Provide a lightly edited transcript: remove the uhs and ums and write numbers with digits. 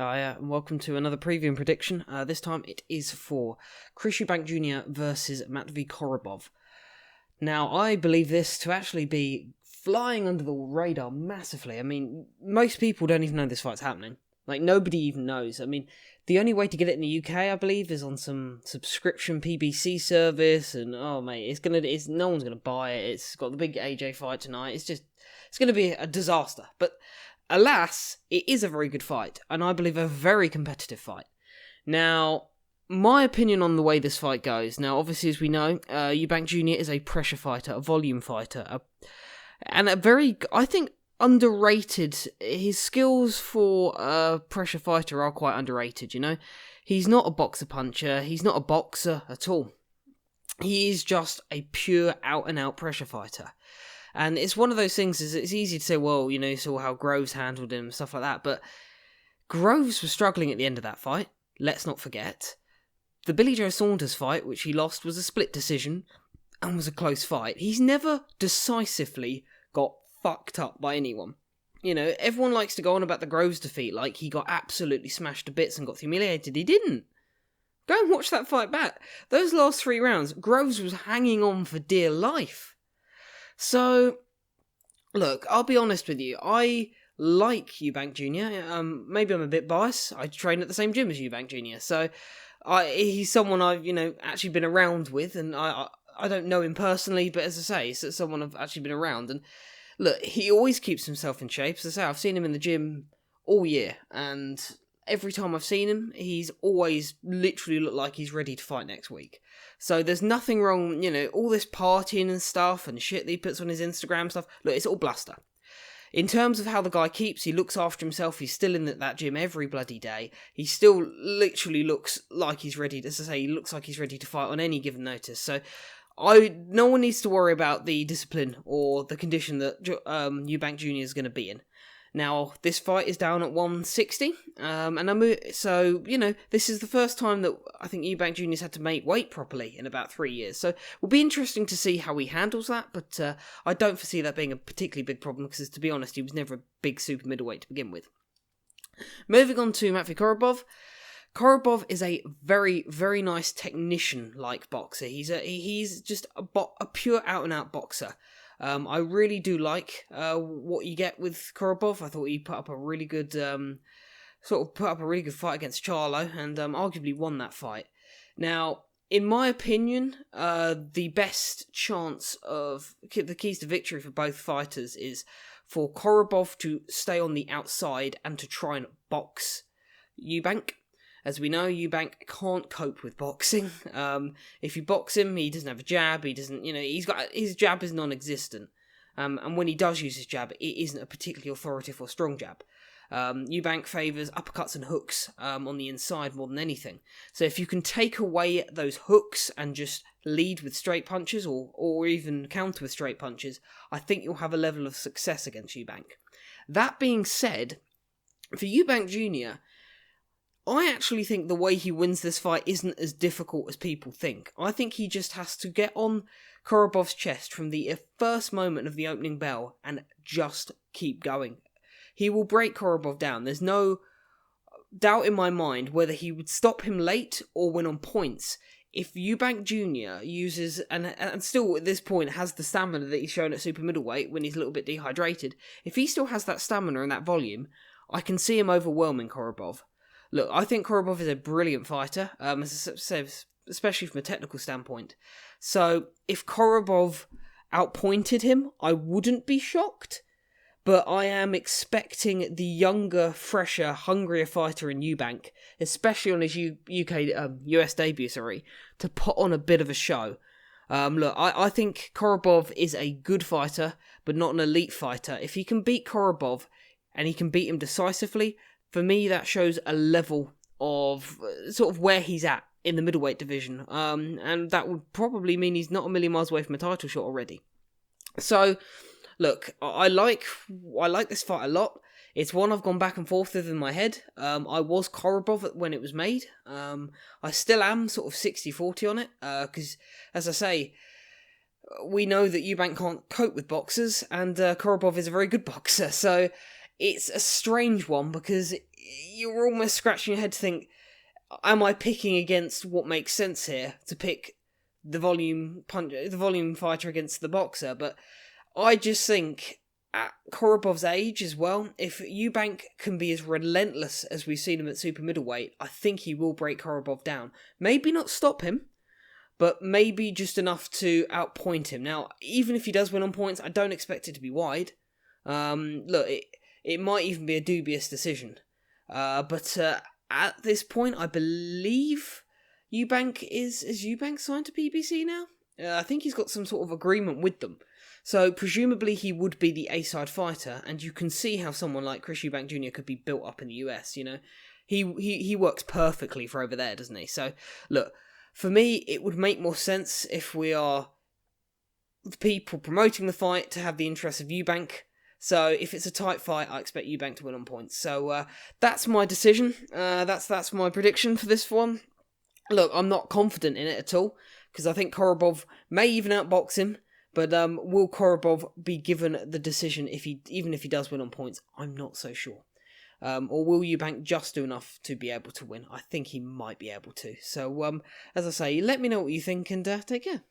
Hi, and welcome to another preview and prediction. This time it is for Eubank Jr. versus Matvey Korobov. Now, I believe this to actually be flying under the radar massively. I mean, most people don't even know this fight's happening. Like, nobody even knows. I mean, the only way to get it in the UK, I believe, is on some subscription PBC service, and oh mate, no one's gonna buy it. It's got the big AJ fight tonight. It's gonna be a disaster. But alas, it is a very good fight, and I believe a very competitive fight. Now, my opinion on the way this fight goes. Now, obviously, as we know, Eubank Jr. is a pressure fighter, a volume fighter, and a very, I think, underrated. His skills for a pressure fighter are quite underrated, you know? He's not a boxer puncher, he's not a boxer at all. He is just a pure out-and-out pressure fighter. And it's one of those things, it's easy to say, well, you know, you saw how Groves handled him, stuff like that, but Groves was struggling at the end of that fight, let's not forget. The Billy Joe Saunders fight, which he lost, was a split decision, and was a close fight. He's never decisively got fucked up by anyone. You know, everyone likes to go on about the Groves defeat, like he got absolutely smashed to bits and got humiliated. He didn't. Go and watch that fight back. Those last 3 rounds, Groves was hanging on for dear life. So, look, I'll be honest with you. I like Eubank Jr. Maybe I'm a bit biased. I train at the same gym as Eubank Jr. So, he's someone I've, actually been around with, and I don't know him personally, but as I say, he's someone I've actually been around. And look, he always keeps himself in shape. As I say, I've seen him in the gym all year, and every time I've seen him, he's always literally looked like he's ready to fight next week. So there's nothing wrong, all this partying and stuff and shit that he puts on his Instagram stuff. Look, it's all bluster. In terms of how the guy keeps, he looks after himself. He's still in that gym every bloody day. He still literally looks like he's ready. As I say, he looks like he's ready to fight on any given notice. So no one needs to worry about the discipline or the condition that Eubank Jr. is going to be in. Now, this fight is down at 160, this is the first time that I think Eubank Jr.'s had to make weight properly in about 3 years, so it'll be interesting to see how he handles that, but I don't foresee that being a particularly big problem, because to be honest, he was never a big super middleweight to begin with. Moving on to Matvey Korobov. Korobov is a very, very nice technician-like boxer. He's just a pure out-and-out boxer. I really do like what you get with Korobov. I thought he put up a really good fight against Charlo, and arguably won that fight. Now, in my opinion, the best chance of the keys to victory for both fighters is for Korobov to stay on the outside and to try and box Eubank. As we know, Eubank can't cope with boxing. If you box him, he doesn't have a jab. He doesn't, his jab is non-existent. And when he does use his jab, it isn't a particularly authoritative or strong jab. Eubank favours uppercuts and hooks on the inside more than anything. So if you can take away those hooks and just lead with straight punches or even counter with straight punches, I think you'll have a level of success against Eubank. That being said, for Eubank Jr., I actually think the way he wins this fight isn't as difficult as people think. I think he just has to get on Korobov's chest from the first moment of the opening bell and just keep going. He will break Korobov down. There's no doubt in my mind whether he would stop him late or win on points. If Eubank Jr. uses, and still at this point has the stamina that he's shown at super middleweight when he's a little bit dehydrated, if he still has that stamina and that volume, I can see him overwhelming Korobov. Look, I think Korobov is a brilliant fighter, especially from a technical standpoint. So, if Korobov outpointed him, I wouldn't be shocked. But I am expecting the younger, fresher, hungrier fighter in Eubank, especially on his US debut, to put on a bit of a show. Look, I think Korobov is a good fighter, but not an elite fighter. If he can beat Korobov, and he can beat him decisively, for me, that shows a level of sort of where he's at in the middleweight division. And that would probably mean he's not a million miles away from a title shot already. So, look, I like this fight a lot. It's one I've gone back and forth with in my head. I was Korobov when it was made. I still am sort of 60-40 on it. Because, as I say, we know that Eubank can't cope with boxers, and Korobov is a very good boxer. So it's a strange one because you're almost scratching your head to think, am I picking against what makes sense here to pick the volume fighter against the boxer? But I just think at Korobov's age as well, if Eubank can be as relentless as we've seen him at super middleweight, I think he will break Korobov down. Maybe not stop him, but maybe just enough to outpoint him. Now, even if he does win on points, I don't expect it to be wide. Look, it might even be a dubious decision. But at this point, I believe Eubank is Eubank signed to PBC now? I think he's got some sort of agreement with them. So presumably he would be the A-side fighter, and you can see how someone like Chris Eubank Jr. could be built up in the US, you know. He works perfectly for over there, doesn't he? So, look, for me, it would make more sense if we are the people promoting the fight to have the interest of Eubank. So if it's a tight fight, I expect Eubank to win on points. So that's my decision. That's my prediction for this one. Look, I'm not confident in it at all, because I think Korobov may even outbox him. But will Korobov be given the decision even if he does win on points? I'm not so sure. Or will Eubank just do enough to be able to win? I think he might be able to. So, as I say, let me know what you think, and take care.